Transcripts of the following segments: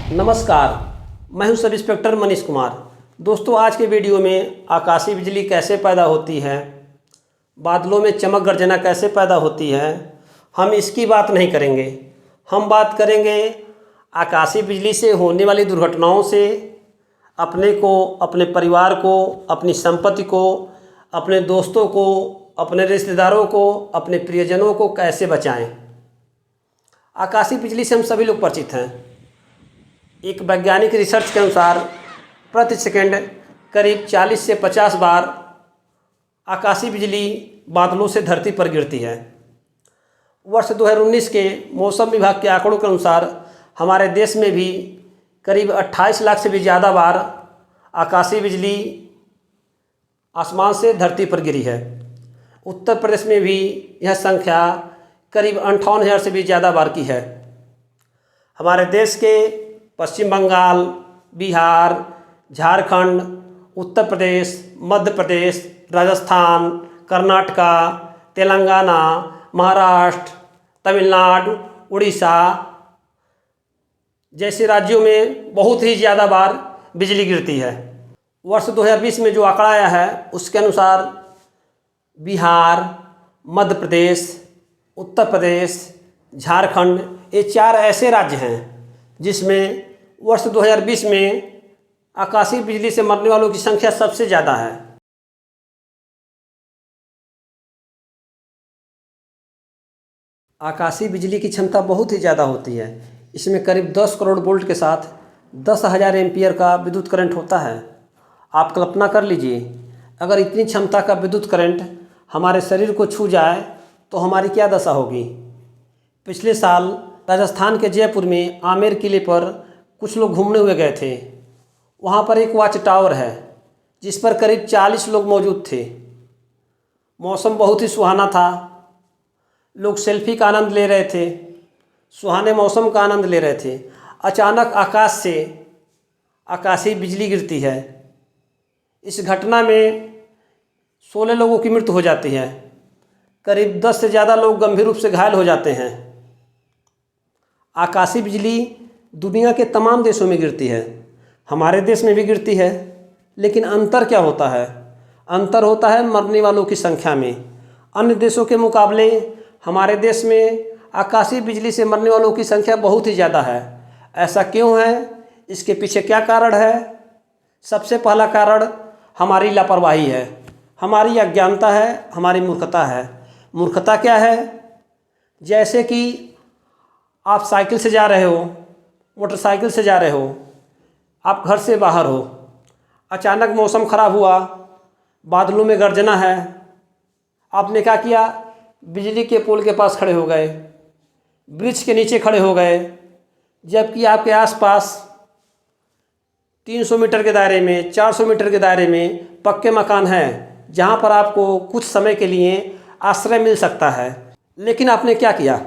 नमस्कार, मैं हूं सब इंस्पेक्टर मनीष कुमार। दोस्तों, आज के वीडियो में आकाशीय बिजली कैसे पैदा होती है, बादलों में चमक गर्जना कैसे पैदा होती है, हम इसकी बात नहीं करेंगे। हम बात करेंगे आकाशीय बिजली से होने वाली दुर्घटनाओं से अपने को, अपने परिवार को, अपनी संपत्ति को, अपने दोस्तों को, अपने रिश्तेदारों को, अपने प्रियजनों को कैसे बचाएं। आकाशीय बिजली से हम सभी लोग परिचित हैं। एक वैज्ञानिक रिसर्च के अनुसार प्रति सेकंड करीब 40 से 50 बार आकाशीय बिजली बादलों से धरती पर गिरती है। वर्ष 2019 के मौसम विभाग के आंकड़ों के अनुसार हमारे देश में भी करीब 28 लाख से भी ज़्यादा बार आकाशीय बिजली आसमान से धरती पर गिरी है। उत्तर प्रदेश में भी यह संख्या करीब 58,000 से भी ज़्यादा बार की है। हमारे देश के पश्चिम बंगाल, बिहार, झारखंड, उत्तर प्रदेश, मध्य प्रदेश, राजस्थान, कर्नाटका, तेलंगाना, महाराष्ट्र, तमिलनाडु, उड़ीसा जैसे राज्यों में बहुत ही ज़्यादा बार बिजली गिरती है। वर्ष 2020 में जो आंकड़ा आया है उसके अनुसार बिहार, मध्य प्रदेश, उत्तर प्रदेश, झारखंड ये 4 ऐसे राज्य हैं जिसमें वर्ष 2020 में आकाशीय बिजली से मरने वालों की संख्या सबसे ज़्यादा है। आकाशीय बिजली की क्षमता बहुत ही ज़्यादा होती है। इसमें करीब 10 करोड़ वोल्ट के साथ 10,000 एम्पीयर का विद्युत करंट होता है। आप कल्पना कर लीजिए, अगर इतनी क्षमता का विद्युत करंट हमारे शरीर को छू जाए तो हमारी क्या दशा होगी। पिछले साल राजस्थान के जयपुर में आमेर किले पर कुछ लोग घूमने हुए गए थे। वहाँ पर एक वॉच टावर है जिस पर करीब 40 लोग मौजूद थे। मौसम बहुत ही सुहाना था। लोग सेल्फी का आनंद ले रहे थे, सुहाने मौसम का आनंद ले रहे थे। अचानक आकाश से आकाशीय बिजली गिरती है। इस घटना में 16 लोगों की मृत्यु हो जाती है। करीब 10 से ज़्यादा लोग गंभीर रूप से घायल हो जाते हैं। आकाशीय बिजली दुनिया के तमाम देशों में गिरती है, हमारे देश में भी गिरती है, लेकिन अंतर क्या होता है? अंतर होता है मरने वालों की संख्या में। अन्य देशों के मुकाबले हमारे देश में आकाशीय बिजली से मरने वालों की संख्या बहुत ही ज़्यादा है। ऐसा क्यों है? इसके पीछे क्या कारण है? सबसे पहला कारण हमारी लापरवाही है, हमारी अज्ञानता है, हमारी मूर्खता है। मूर्खता क्या है? जैसे कि आप साइकिल से जा रहे हो, मोटरसाइकिल से जा रहे हो, आप घर से बाहर हो, अचानक मौसम ख़राब हुआ, बादलों में गर्जना है, आपने क्या किया? बिजली के पोल के पास खड़े हो गए, वृक्ष के नीचे खड़े हो गए, जबकि आपके आसपास 300 मीटर के दायरे में, 400 मीटर के दायरे में पक्के मकान हैं जहाँ पर आपको कुछ समय के लिए आश्रय मिल सकता है। लेकिन आपने क्या किया?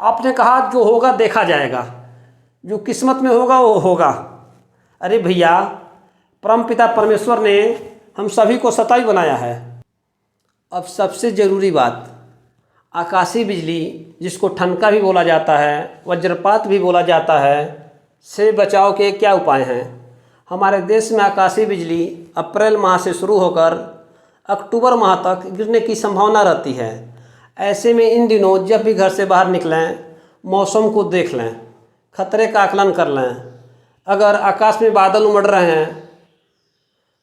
आपने कहा जो होगा देखा जाएगा, जो किस्मत में होगा वो होगा। अरे भैया, परमपिता परमेश्वर ने हम सभी को शतायु बनाया है। अब सबसे ज़रूरी बात, आकाशीय बिजली जिसको ठनका भी बोला जाता है, वज्रपात भी बोला जाता है, से बचाव के क्या उपाय हैं? हमारे देश में आकाशीय बिजली अप्रैल माह से शुरू होकर अक्टूबर माह तक गिरने की संभावना रहती है। ऐसे में इन दिनों जब भी घर से बाहर निकलें, मौसम को देख लें, खतरे का आकलन कर लें। अगर आकाश में बादल उमड़ रहे हैं,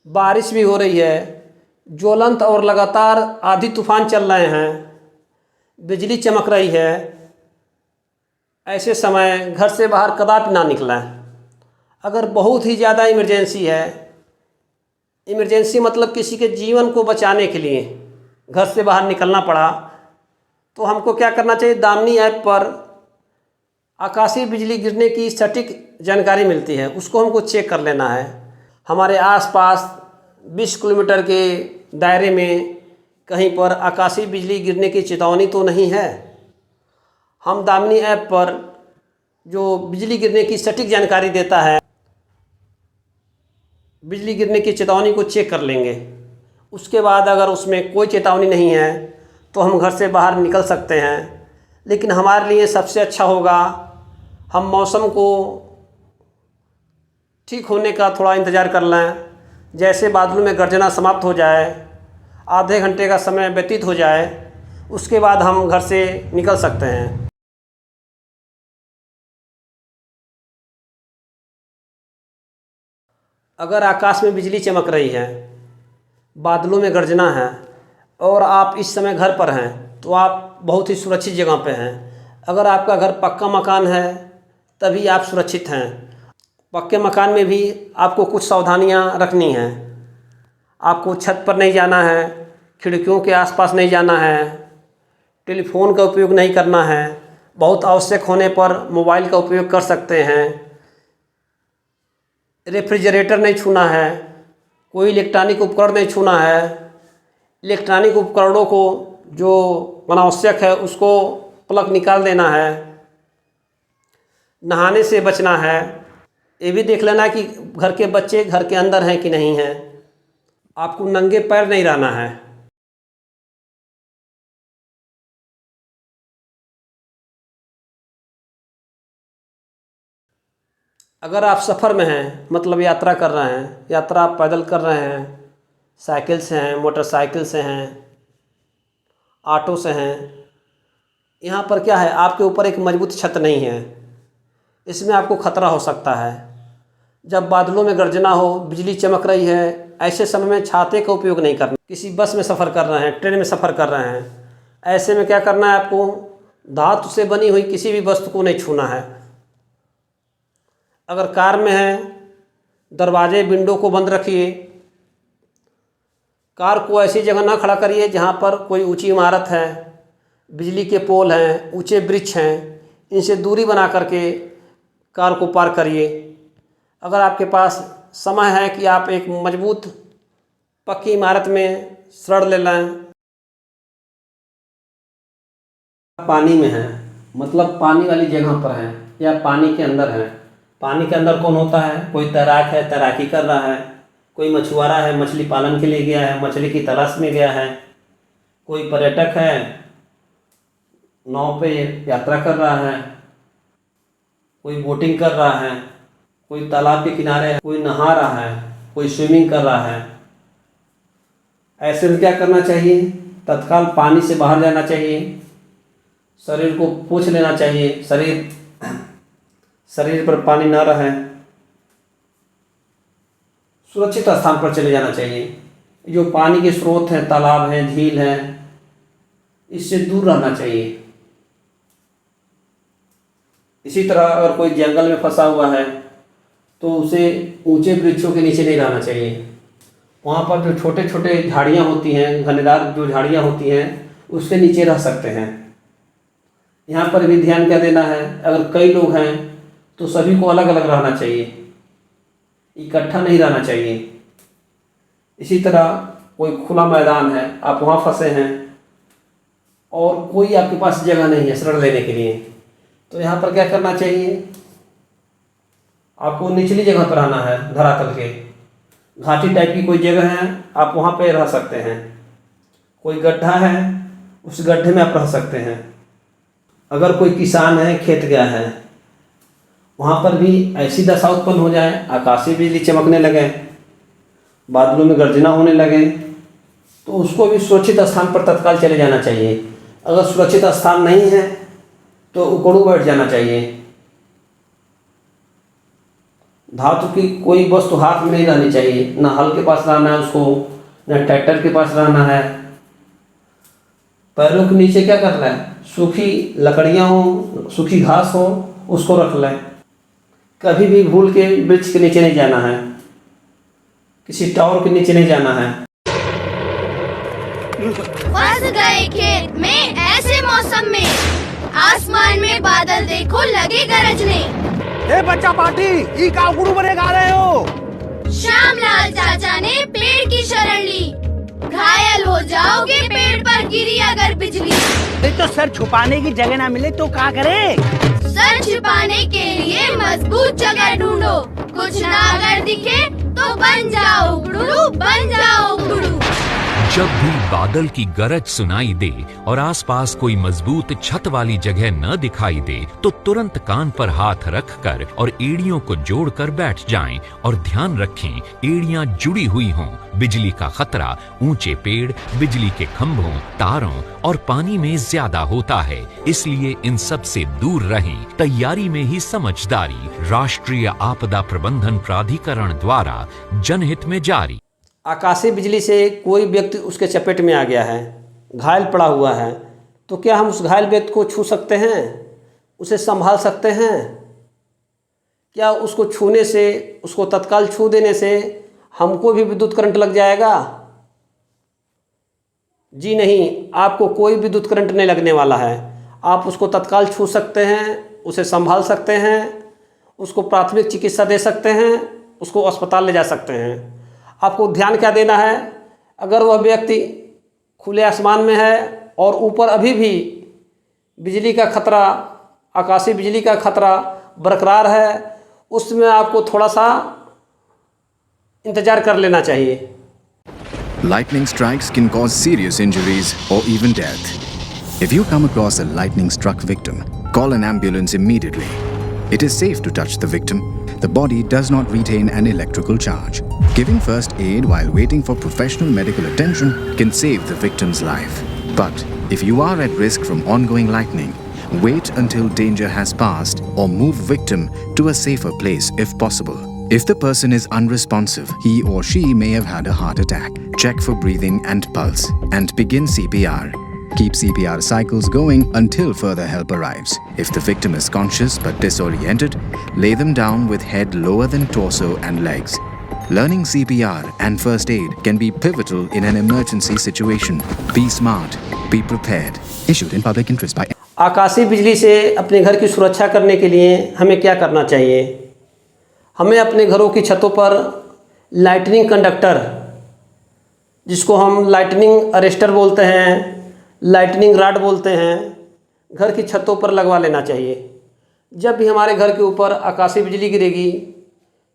बारिश भी हो रही है, ज्वलंत और लगातार आंधी तूफान चल रहे हैं, बिजली चमक रही है, ऐसे समय घर से बाहर कदापि ना निकलें। अगर बहुत ही ज़्यादा इमरजेंसी है, इमरजेंसी मतलब किसी के जीवन को बचाने के लिए घर से बाहर निकलना पड़ा, तो हमको क्या करना चाहिए? दामिनी ऐप पर आकाशीय बिजली गिरने की सटीक जानकारी मिलती है, उसको हमको चेक कर लेना है। हमारे आसपास 20 किलोमीटर के दायरे में कहीं पर आकाशीय बिजली गिरने की चेतावनी तो नहीं है। हम दामिनी ऐप पर जो बिजली गिरने की सटीक जानकारी देता है, बिजली गिरने की चेतावनी को चेक कर लेंगे। उसके बाद अगर उसमें कोई चेतावनी नहीं है तो हम घर से बाहर निकल सकते हैं। लेकिन हमारे लिए सबसे अच्छा होगा हम मौसम को ठीक होने का थोड़ा इंतज़ार कर लें। जैसे बादलों में गर्जना समाप्त हो जाए, आधे घंटे का समय व्यतीत हो जाए, उसके बाद हम घर से निकल सकते हैं। अगर आकाश में बिजली चमक रही है, बादलों में गर्जना है और आप इस समय घर पर हैं, तो आप बहुत ही सुरक्षित जगह पे हैं। अगर आपका घर पक्का मकान है तभी आप सुरक्षित हैं। पक्के मकान में भी आपको कुछ सावधानियां रखनी हैं। आपको छत पर नहीं जाना है, खिड़कियों के आसपास नहीं जाना है, टेलीफोन का उपयोग नहीं करना है। बहुत आवश्यक होने पर मोबाइल का उपयोग कर सकते हैं। रेफ्रिजरेटर नहीं छूना है, कोई इलेक्ट्रॉनिक उपकरण नहीं छूना है। इलेक्ट्रॉनिक उपकरणों को जो अनावश्यक है उसको प्लग निकाल देना है। नहाने से बचना है। ये भी देख लेना कि घर के बच्चे घर के अंदर हैं कि नहीं हैं। आपको नंगे पैर नहीं रहना है। अगर आप सफ़र में हैं, मतलब यात्रा कर रहे हैं, यात्रा आप पैदल कर रहे हैं, साइकिल से हैं, मोटरसाइकिल से हैं, ऑटो से हैं, यहाँ पर क्या है, आपके ऊपर एक मजबूत छत नहीं है, इसमें आपको खतरा हो सकता है। जब बादलों में गर्जना हो, बिजली चमक रही है, ऐसे समय में छाते का उपयोग नहीं करना। किसी बस में सफ़र कर रहे हैं, ट्रेन में सफ़र कर रहे हैं, ऐसे में क्या करना है, आपको धातु से बनी हुई किसी भी वस्तु को नहीं छूना है। अगर कार में हैं, दरवाजे विंडो को बंद रखिए। कार को ऐसी जगह ना खड़ा करिए जहाँ पर कोई ऊंची इमारत है, बिजली के पोल हैं, ऊंचे वृक्ष हैं, इनसे दूरी बना करके कार को पार करिए। अगर आपके पास समय है कि आप एक मजबूत पक्की इमारत में शरण ले लें। पानी में है, मतलब पानी वाली जगह पर है या पानी के अंदर है। पानी के अंदर कौन होता है? कोई तैराक है, तैराकी कर रहा है, कोई मछुआरा है, मछली पालन के लिए गया है, मछली की तलाश में गया है, कोई पर्यटक है, नाव पे यात्रा कर रहा है, कोई बोटिंग कर रहा है, कोई तालाब के किनारे है, कोई नहा रहा है, कोई स्विमिंग कर रहा है। ऐसे में क्या करना चाहिए? तत्काल पानी से बाहर जाना चाहिए, शरीर को पोंछ लेना चाहिए, शरीर पर पानी ना रहे, सुरक्षित स्थान पर चले जाना चाहिए। जो पानी के स्रोत हैं, तालाब हैं, झील हैं, इससे दूर रहना चाहिए। इसी तरह अगर कोई जंगल में फंसा हुआ है तो उसे ऊंचे वृक्षों के नीचे नहीं रहना चाहिए। वहाँ पर जो छोटे छोटे झाड़ियाँ होती हैं, घनेदार जो झाड़ियाँ होती हैं, उसके नीचे रह सकते हैं। यहाँ पर भी ध्यान क्या देना है, अगर कई लोग हैं तो सभी को अलग अलग रहना चाहिए, इकट्ठा नहीं रहना चाहिए। इसी तरह कोई खुला मैदान है, आप वहाँ फंसे हैं और कोई आपके पास जगह नहीं है शरण लेने के लिए, तो यहाँ पर क्या करना चाहिए? आपको निचली जगह पर रहना है, धरातल के। घाटी टाइप की कोई जगह है, आप वहाँ पे रह सकते हैं। कोई गड्ढा है, उस गड्ढे में आप रह सकते हैं। अगर कोई किसान है, खेत गया है, वहाँ पर भी ऐसी दशा उत्पन्न हो जाए, आकाशीय बिजली चमकने लगे, बादलों में गर्जना होने लगे, तो उसको भी सुरक्षित स्थान पर तत्काल चले जाना चाहिए। अगर सुरक्षित स्थान नहीं है तो उकड़ू बैठ जाना चाहिए। धातु की कोई वस्तु हाथ में नहीं रहनी चाहिए, ना हल के पास रहना है उसको, ना ट्रैक्टर के पास रहना है। पैरों के नीचे क्या करना है? सूखी लकड़ियाँ हो, सूखी घास हो, उसको रख लें। कभी भी भूल के वृक्ष के नीचे नहीं जाना है, किसी टावर के नीचे नहीं जाना है। फंस गए खेत में ऐसे मौसम में, आसमान में बादल देखो लगे गरजने। ए बच्चा पार्टी, ई का गुरु बने गा रहे हो? श्यामलाल चाचा ने पेड़ की शरण ली, घायल हो जाओगे पेड़ पर गिरी अगर बिजली। नहीं तो सर छुपाने की जगह ना मिले तो क्या करे? सर छिपाने के लिए मजबूत जगह ढूंढो, कुछ ना अगर दिखे तो बन जाओ गुरु, बन जाओ गुरु। जब भी बादल की गरज सुनाई दे और आसपास कोई मजबूत छत वाली जगह न दिखाई दे तो तुरंत कान पर हाथ रखकर और एड़ियों को जोड़कर बैठ जाएं और ध्यान रखें एड़ियां जुड़ी हुई हों। बिजली का खतरा ऊंचे पेड़, बिजली के खंभों, तारों और पानी में ज्यादा होता है, इसलिए इन सब से दूर रहें। तैयारी में ही समझदारी। राष्ट्रीय आपदा प्रबंधन प्राधिकरण द्वारा जनहित में जारी। आकाशीय बिजली से कोई व्यक्ति उसके चपेट में आ गया है, घायल पड़ा हुआ है, तो क्या हम उस घायल व्यक्ति को छू सकते हैं? उसे संभाल सकते हैं? क्या उसको छूने से, उसको तत्काल छू देने से हमको भी विद्युत करंट लग जाएगा? जी नहीं, आपको कोई विद्युत करंट नहीं लगने वाला है। आप उसको तत्काल छू सकते हैं, उसे संभाल सकते हैं, उसको प्राथमिक चिकित्सा दे सकते हैं, उसको अस्पताल ले जा सकते हैं। आपको ध्यान क्या देना है, अगर वह व्यक्ति खुले आसमान में है और ऊपर अभी भी बिजली का खतरा, आकाशीय बिजली का खतरा बरकरार है, उसमें आपको थोड़ा सा इंतज़ार कर लेना चाहिए। Lightning strikes can cause serious injuries or even death. If you come across a lightning struck victim, call an ambulance immediately. It is safe to touch the victim. The body does not retain an electrical charge. Giving first aid while waiting for professional medical attention can save the victim's life. But if you are at risk from ongoing lightning, wait until danger has passed or move victim to a safer place if possible. If the person is unresponsive, he or she may have had a heart attack. Check for breathing and pulse and begin CPR. Keep CPR cycles going until further help arrives. If the victim is conscious but disoriented, lay them down with head lower than torso and legs. Learning CPR and first aid can be pivotal in an emergency situation. Be smart, be prepared. Issued in public interest by आकाशीय बिजली से अपने घर की सुरक्षा करने के लिए हमें क्या करना चाहिए? हमें अपने घरों की छतों पर लाइटनिंग कंडक्टर, जिसको हम लाइटनिंग अरेस्टर बोलते हैं, लाइटनिंग रॉड बोलते हैं, घर की छतों पर लगवा लेना चाहिए। जब भी हमारे घर के ऊपर आकाशीय बिजली गिरेगी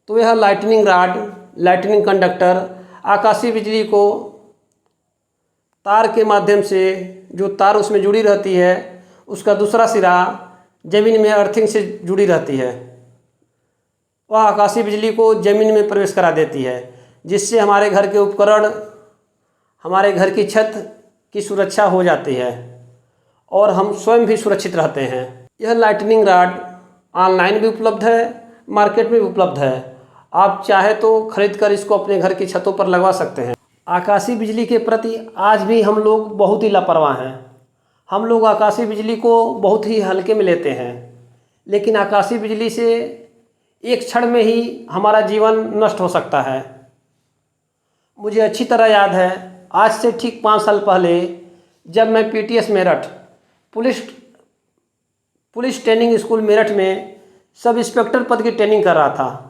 तो यह लाइटनिंग रॉड, लाइटनिंग कंडक्टर आकाशीय बिजली को तार के माध्यम से, जो तार उसमें जुड़ी रहती है, उसका दूसरा सिरा ज़मीन में अर्थिंग से जुड़ी रहती है, वह आकाशीय बिजली को ज़मीन में प्रवेश करा देती है, जिससे हमारे घर के उपकरण, हमारे घर की छत की सुरक्षा हो जाती है और हम स्वयं भी सुरक्षित रहते हैं। यह लाइटनिंग रॉड ऑनलाइन भी उपलब्ध है, मार्केट में भी उपलब्ध है। आप चाहे तो खरीद कर इसको अपने घर की छतों पर लगवा सकते हैं। आकाशीय बिजली के प्रति आज भी हम लोग बहुत ही लापरवाह हैं। हम लोग आकाशीय बिजली को बहुत ही हल्के में लेते हैं, लेकिन आकाशीय बिजली से एक क्षण में ही हमारा जीवन नष्ट हो सकता है। मुझे अच्छी तरह याद है, आज से ठीक 5 साल पहले जब मैं PTS Meerut police training school Meerut में सब इंस्पेक्टर पद की ट्रेनिंग कर रहा था।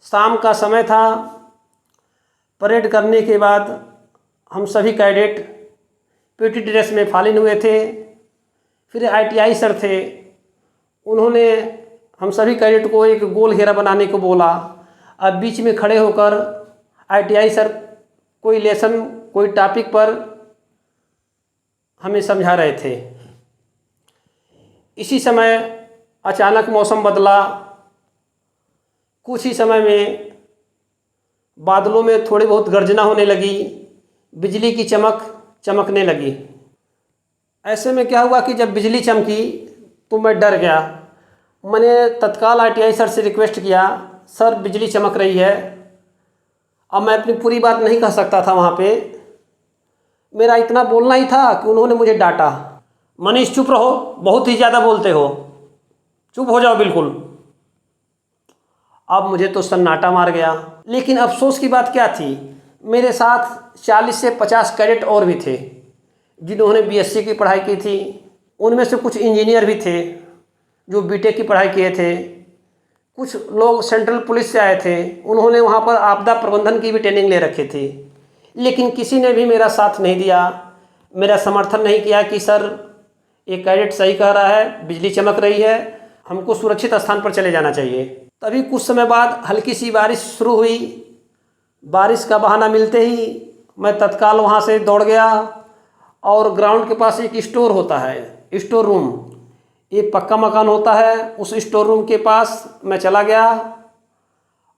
शाम का समय था। परेड करने के बाद हम सभी कैडेट PT ड्रेस में फालिन हुए थे। फिर ITI सर थे, उन्होंने हम सभी कैडेट को एक गोल घेरा बनाने को बोला। अब बीच में खड़े होकर ITI सर कोई लेसन, कोई टॉपिक पर हमें समझा रहे थे। इसी समय अचानक मौसम बदला। कुछ ही समय में बादलों में थोड़ी बहुत गर्जना होने लगी, बिजली की चमकने लगी। ऐसे में क्या हुआ कि जब बिजली चमकी तो मैं डर गया। मैंने तत्काल ITI सर से रिक्वेस्ट किया, सर बिजली चमक रही है। अब मैं अपनी पूरी बात नहीं कह सकता था वहाँ पे, मेरा इतना बोलना ही था कि उन्होंने मुझे डांटा, मनीष चुप रहो, बहुत ही ज़्यादा बोलते हो, चुप हो जाओ बिल्कुल। अब मुझे तो सन्नाटा मार गया। लेकिन अफसोस की बात क्या थी, मेरे साथ 40 से 50 कैडेट और भी थे जिन्होंने BSc की पढ़ाई की थी। उनमें से कुछ इंजीनियर भी थे जो BTech की पढ़ाई किए थे। कुछ लोग सेंट्रल पुलिस से आए थे, उन्होंने वहाँ पर आपदा प्रबंधन की भी ट्रेनिंग ले रखी थी। लेकिन किसी ने भी मेरा साथ नहीं दिया, मेरा समर्थन नहीं किया कि सर एक कैडेट सही कह रहा है, बिजली चमक रही है, हमको सुरक्षित स्थान पर चले जाना चाहिए। तभी कुछ समय बाद हल्की सी बारिश शुरू हुई। बारिश का बहाना मिलते ही मैं तत्काल वहाँ से दौड़ गया और ग्राउंड के पास एक स्टोर होता है, स्टोर रूम। ये पक्का मकान होता है, उस स्टोर रूम के पास मैं चला गया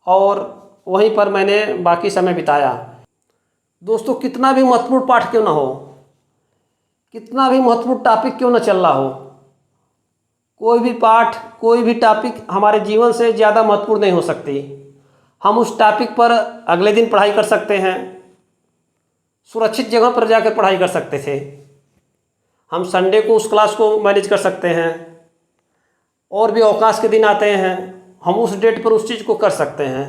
और वहीं पर मैंने बाकी समय बिताया। दोस्तों, कितना भी महत्वपूर्ण पाठ क्यों ना हो, कितना भी महत्वपूर्ण टॉपिक क्यों ना चल रहा हो, कोई भी पाठ, कोई भी टॉपिक हमारे जीवन से ज़्यादा महत्वपूर्ण नहीं हो सकती। हम उस टॉपिक पर अगले दिन पढ़ाई कर सकते हैं, सुरक्षित जगह पर जाकर पढ़ाई कर सकते थे। हम संडे को उस क्लास को मैनेज कर सकते हैं, और भी अवकाश के दिन आते हैं, हम उस डेट पर उस चीज़ को कर सकते हैं।